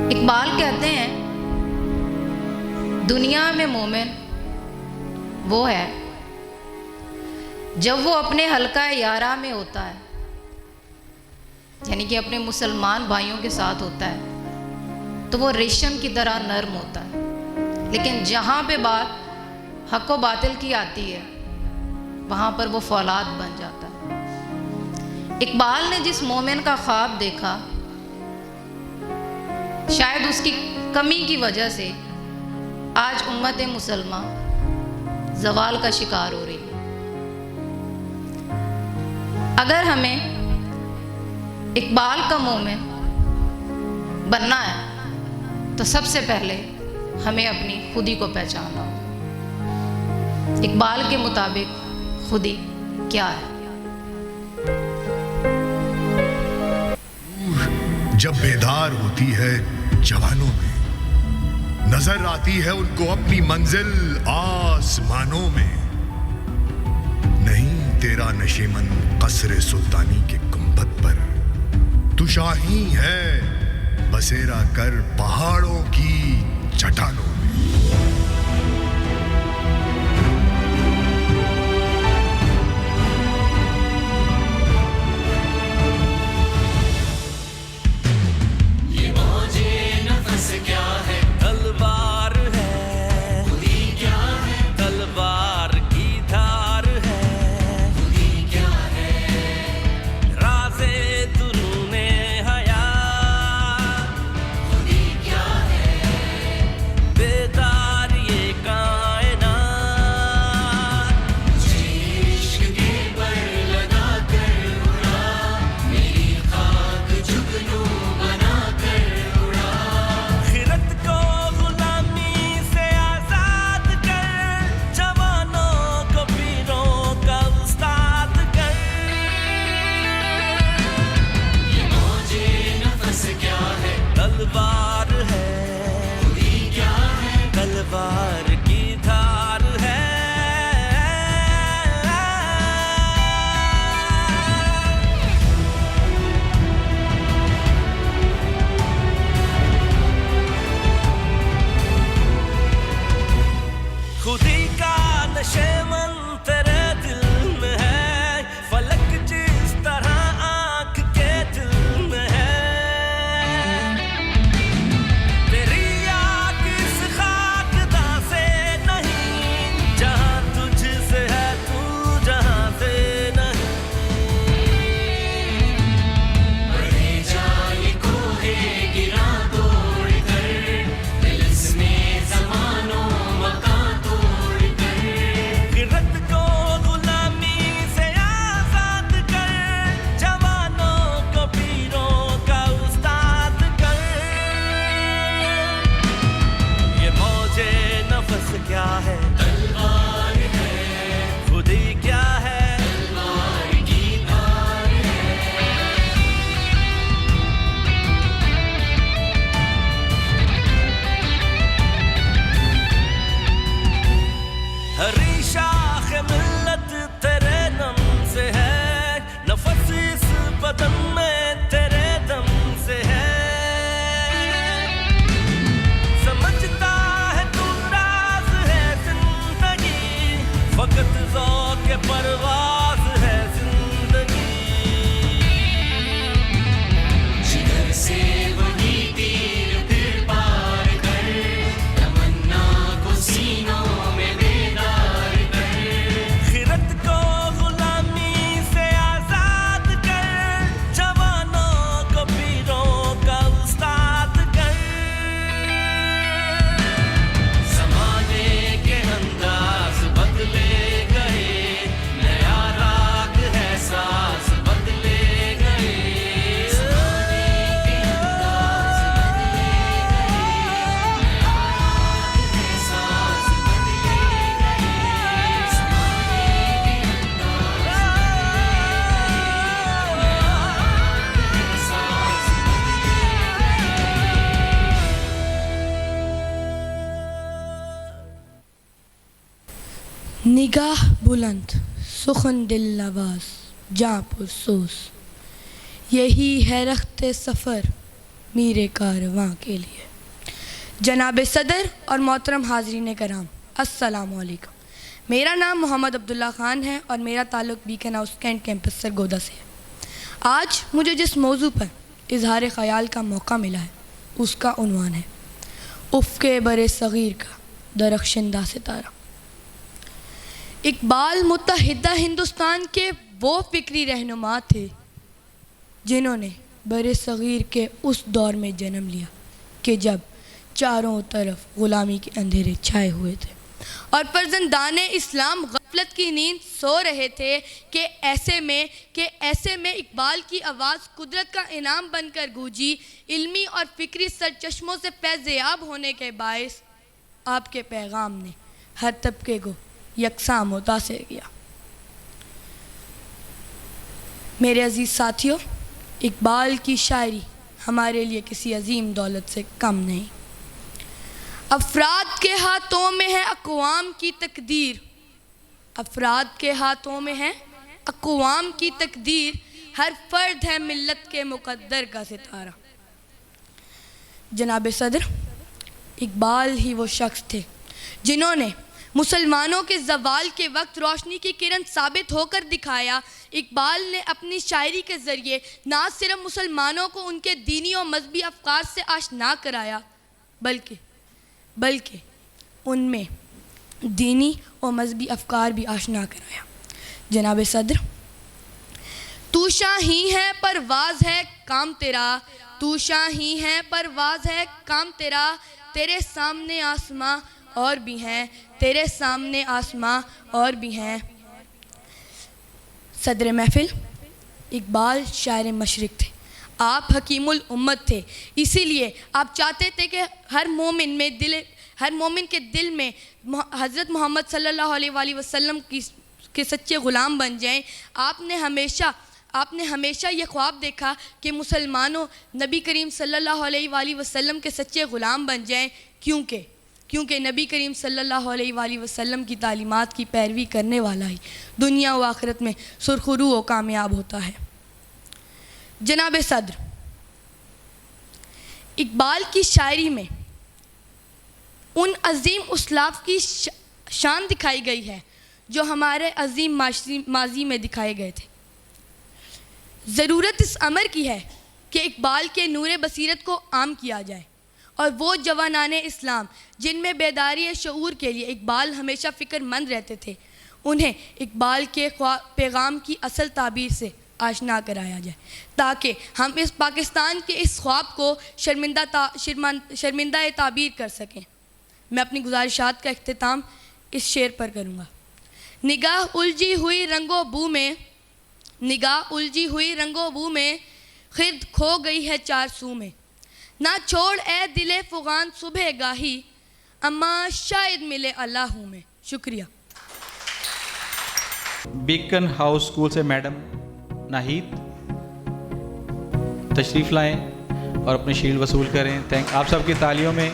इकबाल कहते हैं दुनिया में मोमिन वो है जब वो अपने हल्का यारा में होता है, यानी कि अपने मुसलमान भाइयों के साथ होता है तो वो रेशम की तरह नरम होता है, लेकिन जहाँ पे बात हक व बातिल की आती है वहाँ पर वो फौलाद बन जाता है। इकबाल ने जिस मोमिन का ख्वाब देखा, शायद उसकी कमी की वजह से आज उम्मत मुसलमान ज़वाल का शिकार हो रही है। अगर हमें इकबाल का मोमिन बनना है तो सबसे पहले हमें अपनी खुदी को पहचानना होगा। इकबाल के मुताबिक खुदी क्या है? जब बेदार होती है जवानों में, नजर आती है उनको अपनी मंजिल आसमानों में। नहीं तेरा नशेमन कसरे सुल्तानी के गुंबद पर, तू शाही है बसेरा कर पहाड़ों की चट्टानों में। ये मौजे नफस क्या है? तलवार है। खुदी क्या है? तलवार की धार है। खुदी क्या है? राज़े दुरूने हया। खुदी क्या है? बेदार ये कायनात। मुझे इश्क के पर लगा कर उड़ा, मेरी खाक जुगनू बना कर उड़ा। खिरत को गुलामी से आजाद कर, जवानों को पीरों का उस्ताद कर। ये मौजे नफस क्या है? तलवार है। खुदी क्या है? तलवार की धार है। खुदी का नशेमन तेरे दिल में है, फलक जिस तरह आंख के दिल में है। तेरी आग इस खाकदा से नहीं, जहां तुझसे है तू जहां से नहीं। बढ़े जाए कोहे गिरा तोड़ कर, दिल में ज़मानों मकां तोड़ कर। खिरत को गुलामी से आजाद कर, जवानों को पीरों का उस्ताद कर। ये मौजे नफस क्या है? तलवार है। खुदी क्या है? तलवार की धार है। हरी शाख मिल्लत तेरे नम से है, नफस इस बदन में तेरे दम से है। समझता है तू राज है जिंदगी, फकत ज़ौक़ परवाज़ है जिंदगी। जिगर से वही तीर फिर पार कर, तमन्ना को सीनों में बेदार कर। खिरत को गुलामी से आजाद कर, जवानों को पीरों का उस्ताद कर। ज़माने के अंदाज बदले गए, नया राग है साज बदले गए। ज़माने के अंदाज बदले गए, नया राग है साज बदले गए। ज़माने के अंदाज बदले गए, नया राग है साज बदले गए। निगाह बुलंद सुखन दिल नवाज जाँ पुरसोस, यही है रख्ते सफ़र मीरे कारवां के लिए। जनाब सदर और मोहतरम हाज़रीन कराम, अस्सलाम वालेकुम। मेरा नाम मोहम्मद अब्दुल्ला ख़ान है और मेरा ताल्लुक़ Beaconhouse Cantt campus Sargodha से है। आज मुझे जिस मौजू पर इजहार ख़याल का मौका मिला है उसका उन्वान है उफ़्क़े बरे सग़ीर का दरख्शिंदा सितारा। इकबाल मुत्तहिदा हिंदुस्तान के वो फ़िक्री रहनुमा थे जिन्होंने बरे सग़ीर के उस दौर में जन्म लिया कि जब चारों तरफ ग़ुलामी के अंधेरे छाए हुए थे और फर्जंदाने इस्लाम गफलत की नींद सो रहे थे कि ऐसे में इकबाल की आवाज़ कुदरत का इनाम बनकर गूंजी। इल्मी और फ़िक्री सरचश्मों से फैज़याब होने के बायस आपके पैगाम ने हर तबके को यकसां मुतासिर किया। मेरे अज़ीज़ साथियों, इकबाल की शायरी हमारे लिए किसी अजीम दौलत से कम नहीं। अफराद के हाथों में है अक़वाम की तकदीर, अफराद के हाथों में है अक़वाम की तकदीर, हर फर्द है मिल्लत के मुक़द्दर का सितारा। जनाब सदर, इकबाल ही वो शख्स थे जिन्होंने मुसलमानों के ज़वाल के वक्त रोशनी की किरण साबित होकर दिखाया। इकबाल ने अपनी शायरी के ज़रिए ना सिर्फ मुसलमानों को उनके दीनी और मजहबी अफ़कार से आशना कराया बल्कि उनमें दीनी और मजहबी अफ़कार भी आशना कराया। जनाब सदर, तू शाही है परवाज़ है काम तेरा, तू शाही है परवाज़ है काम तेरा, तेरे सामने आसमां और भी हैं, तेरे सामने आसमां और भी हैं। सदर महफिल, इकबाल शायर मशरिक़ थे, आप हकीमुल उम्मत थे, इसीलिए आप चाहते थे कि हर मोमिन के दिल में हज़रत मोहम्मद सल्लल्लाहु अलैहि वसल्लम के सच्चे ग़ुलाम बन जाएं। आपने हमेशा ये ख्वाब देखा कि मुसलमानों नबी करीम सल्लल्लाहु अलैहि वसल्लम के सच्चे ग़ुलाम बन जाएं, क्योंकि नबी करीम सल्लल्लाहु अलैहि वसल्लम की तालीमात की पैरवी करने वाला ही दुनिया व आखिरत में सुरखरू व कामयाब होता है। जनाब सदर, इकबाल की शायरी में उन अजीम उसलाफ की शान दिखाई गई है जो हमारे अजीम माजी में दिखाए गए थे। ज़रूरत इस अमर की है कि इकबाल के नूर बसीरत को आम किया जाए और वो जवानाने इस्लाम जिनमें बेदारी शऊर के लिए इकबाल हमेशा फ़िक्रमंद रहते थे, उन्हें इकबाल के पैगाम की असल ताबीर से आशना कराया जाए ताकि हम इस पाकिस्तान के इस ख्वाब को शर्मिंदा ताबीर कर सकें। मैं अपनी गुजारिशात का इख्तिताम इस शेर पर करूँगा। निगाह उलझी हुई रंगो बू में, निगाह उलझी हुई रंगो बू में, खिर्द खो गई है चार सू में, ना छोड़ ए दिले फ़ुगान सुबह गाही, अम्मा शायद मिले अल्लाह में। शुक्रिया। बीकन हाउस स्कूल से मैडम नाहिद तशरीफ़ लाएं और अपनी शील्ड वसूल करें। आप सबकी तालियों में